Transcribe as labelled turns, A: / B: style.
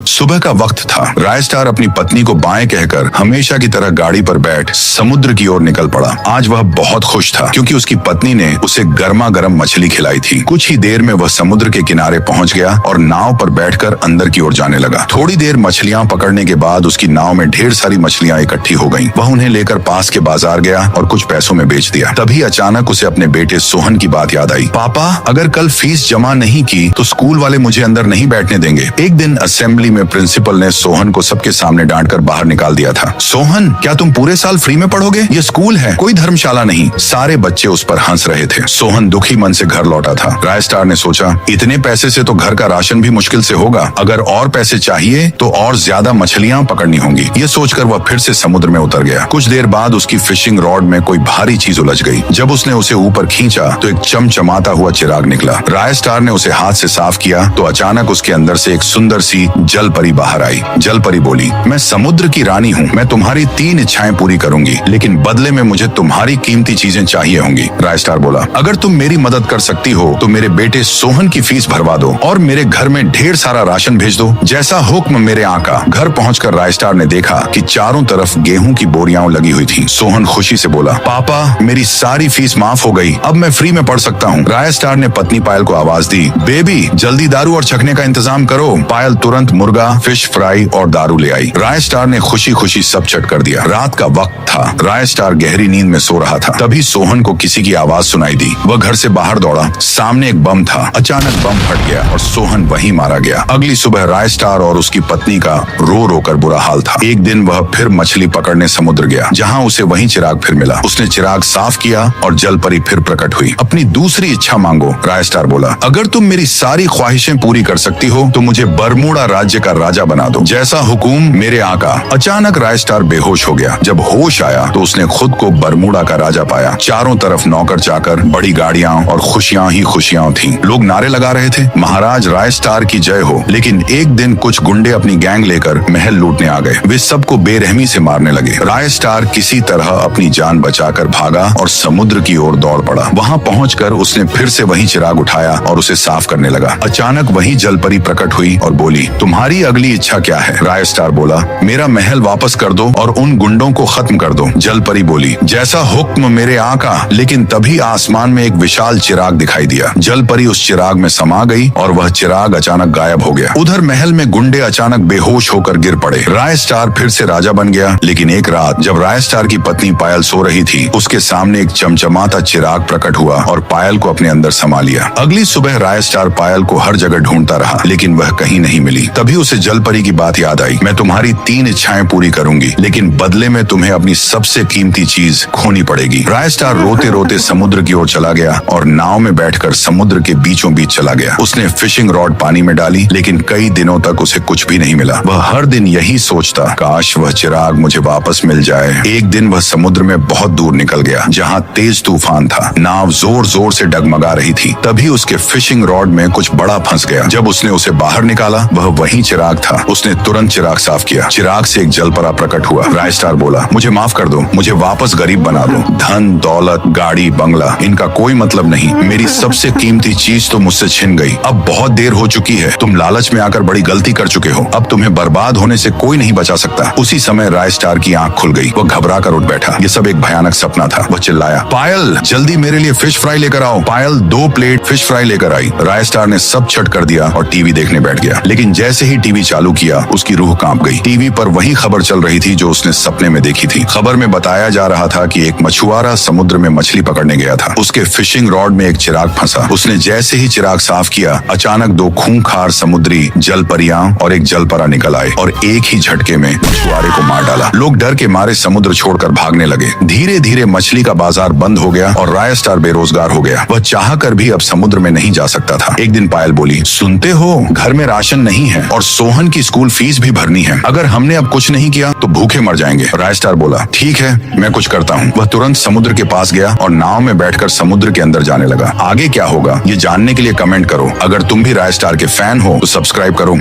A: सुबह का वक्त था। राय स्टार अपनी पत्नी को बाएं कहकर हमेशा की तरह गाड़ी पर बैठ समुद्र की ओर निकल पड़ा। आज वह बहुत खुश था क्योंकि उसकी पत्नी ने उसे गर्मा गर्म मछली खिलाई थी। कुछ ही देर में वह समुद्र के किनारे पहुंच गया और नाव पर बैठकर अंदर की ओर जाने लगा। थोड़ी देर मछलियां पकड़ने के बाद उसकी नाव में ढेर सारी मछलियां इकट्ठी हो गईं। वह उन्हें लेकर पास के बाजार गया और कुछ पैसों में बेच दिया। तभी अचानक उसे अपने बेटे सोहन की बात याद आई। पापा, अगर कल फीस जमा नहीं की तो स्कूल वाले मुझे अंदर नहीं बैठने देंगे। एक दिन असेंबली में प्रिंसिपल ने सोहन को सबके सामने डांटकर बाहर निकाल दिया था। सोहन, क्या तुम पूरे साल फ्री में पढ़ोगे? ये स्कूल है, कोई धर्मशाला नहीं। सारे बच्चे उस पर हंस रहे थे। सोहन दुखी मन से घर लौटा था। राय स्टार ने सोचा, इतने पैसे से तो घर का राशन भी मुश्किल से होगा। अगर और पैसे चाहिए तो और ज्यादा मछलियां पकड़नी होंगी। ये सोचकर वह फिर से समुद्र में उतर गया। कुछ देर बाद उसकी फिशिंग रॉड में कोई भारी चीज उलझ गई। जब उसने उसे ऊपर खींचा तो एक चमचमाता हुआ चिराग निकला। राय स्टार ने उसे हाथ से साफ किया तो अचानक उसके अंदर से एक सुंदर सी जल परी बाहर आई। जल परी बोली, मैं समुद्र की रानी हूँ। मैं तुम्हारी 3 इच्छाएं पूरी करूंगी, लेकिन बदले में मुझे तुम्हारी कीमती चीजें चाहिए होंगी। राय स्टार बोला, अगर तुम मेरी मदद कर सकती हो तो मेरे बेटे सोहन की फीस भरवा दो और मेरे घर में ढेर सारा राशन भेज दो। जैसा हुक्म मेरे आका। घर पहुंचकर राय स्टार ने देखा कि चारों तरफ गेहूं की बोरियां लगी हुई थी। सोहन खुशी से बोला, पापा, मेरी सारी फीस माफ हो गई। अब मैं फ्री में पढ़ सकता हूँ। राय स्टार ने पत्नी पायल को आवाज दी, बेबी, जल्दी दारू और छकने का इंतजाम करो। पायल तुरंत मुर्गा, फिश फ्राई और दारू ले आई। राय स्टार ने खुशी खुशी सब चट कर दिया। रात का वक्त था। राय स्टार गहरी नींद में सो रहा था। तभी सोहन को किसी की आवाज सुनाई दी। वह घर से बाहर दौड़ा। सामने एक बम था। अचानक बम फट गया और सोहन वहीं मारा गया। अगली सुबह राय स्टार और उसकी पत्नी का रो रो कर बुरा हाल था। एक दिन वह फिर मछली पकड़ने समुद्र गया, जहाँ उसे वहीं चिराग फिर मिला। उसने चिराग साफ किया और जल परी फिर प्रकट हुई। अपनी दूसरी इच्छा मांगो। राय स्टार बोला, अगर तुम मेरी सारी ख्वाहिशें पूरी कर सकती हो तो मुझे बरमूडा राज्य का राजा बना दो। जैसा हुकुम मेरे आका। अचानक राय स्टार बेहोश हो गया। जब होश आया तो उसने खुद को बरमूडा का राजा पाया। चारों तरफ नौकर चाकर, बड़ी गाड़ियां और खुशियां ही खुशियां थीं। लोग नारे लगा रहे थे, महाराज राय स्टार की जय हो। लेकिन एक दिन कुछ गुंडे अपनी गैंग लेकर महल लूटने आ गए। वे सबको बेरहमी से मारने लगे। राय स्टार किसी तरह अपनी जान बचाकर भागा और समुद्र की ओर दौड़ पड़ा। वहां पहुंचकर उसने फिर से वही चिराग उठाया और उसे साफ करने लगा। अचानक वही जल परी प्रकट हुई और बोली, तुम्हारी अगली इच्छा क्या है? राय स्टार बोला, मेरा महल वापस कर दो और उन गुंडों को खत्म कर दो। जल परी बोली, जैसा हुक्म मेरे आका। लेकिन तभी आसमान में एक विशाल चिराग दिखाई दिया। जल परी उस चिराग में समा गई और वह चिराग अचानक गायब हो गया। उधर महल में गुंडे अचानक बेहोश होकर गिर पड़े। राय स्टार फिर से राजा बन गया। लेकिन एक रात जब राय स्टार की पत्नी पायल सो रही थी, उसके सामने एक चमचमाता चिराग प्रकट हुआ और पायल को अपने अंदर समा लिया। अगली सुबह राय स्टार पायल को हर जगह ढूंढता रहा, लेकिन वह कहीं नहीं मिली। तभी उसे जल परी की बात याद आई, मैं तुम्हारी 3 इच्छाएं पूरी करूंगी, लेकिन बदले में तुम्हें अपनी सबसे कीमती चीज खोनी पड़ेगी। राय स्टार रोते रोते समुद्र की ओर चला गया और नाव में बैठकर समुद्र के बीचों बीच चला गया। उसने फिशिंग रॉड पानी में डाली, लेकिन कई दिनों तक उसे कुछ भी नहीं मिला। वह हर दिन यही सोचता, काश वह चिराग मुझे वापस मिल जाए। एक दिन वह समुद्र में बहुत दूर निकल गया, जहाँ तेज तूफान था। नाव जोर जोर से डगमगा रही थी। तभी उसके फिशिंग रॉड में कुछ बड़ा फंस गया। जब उसने उसे बाहर निकाला, वह वही चिराग था। उसने तुरंत चिराग साफ किया। चिराग से एक जलपरा प्रकट हुआ। राय स्टार बोला, मुझे माफ कर दो, मुझे वापस गरीब बना दो। धन, दौलत, गाड़ी, बंगला, इनका कोई मतलब नहीं। मेरी सबसे कीमती चीज तो मुझसे छिन गई। अब बहुत देर हो चुकी है। तुम लालच में आकर बड़ी गलती कर चुके हो। अब तुम्हें बर्बाद होने से कोई नहीं बचा सकता। उसी समय राय स्टार की आंख खुल गई। वह घबरा कर उठ बैठा। ये सब एक भयानक सपना था। वह चिल्लाया, पायल, जल्दी मेरे लिए फिश फ्राई लेकर आओ। पायल 2 प्लेट फिश फ्राई लेकर आई। राय स्टार ने सब छट कर दिया और टीवी देखने बैठ गया। लेकिन जैसे ही टीवी चालू किया, उसकी रूह कांप गई। टीवी पर वही खबर चल रही थी जो उसने सपने में देखी थी। खबर में बताया जा रहा था कि एक मछुआरा समुद्र में मछली पकड़ने गया था। उसके फिशिंग रॉड में एक चिराग फंसा। उसने जैसे ही चिराग साफ किया, अचानक 2 खूंखार समुद्री जल परियां और एक जलपरा निकल आए और एक ही झटके में मछुआरे को मार डाला। लोग डर के मारे समुद्र छोड़कर भागने लगे। धीरे धीरे मछली का बाजार बंद हो गया और राय स्टार बेरोजगार हो गया। वह चाहकर भी अब समुद्र में नहीं जा सकता था। एक दिन पायल बोली, सुनते हो, घर में राशन नहीं है और सोहन की स्कूल फीस भी भरनी है। अगर हमने अब कुछ नहीं किया तो भूखे मर जाएंगे। राय स्टार बोला, ठीक है, मैं कुछ करता हूँ। वह तुरंत समुद्र के पास गया और नाव में बैठकर समुद्र के अंदर जाने लगा। आगे क्या होगा ये जानने के लिए कमेंट करो। अगर तुम भी राय स्टार के फैन हो तो सब्सक्राइब करो।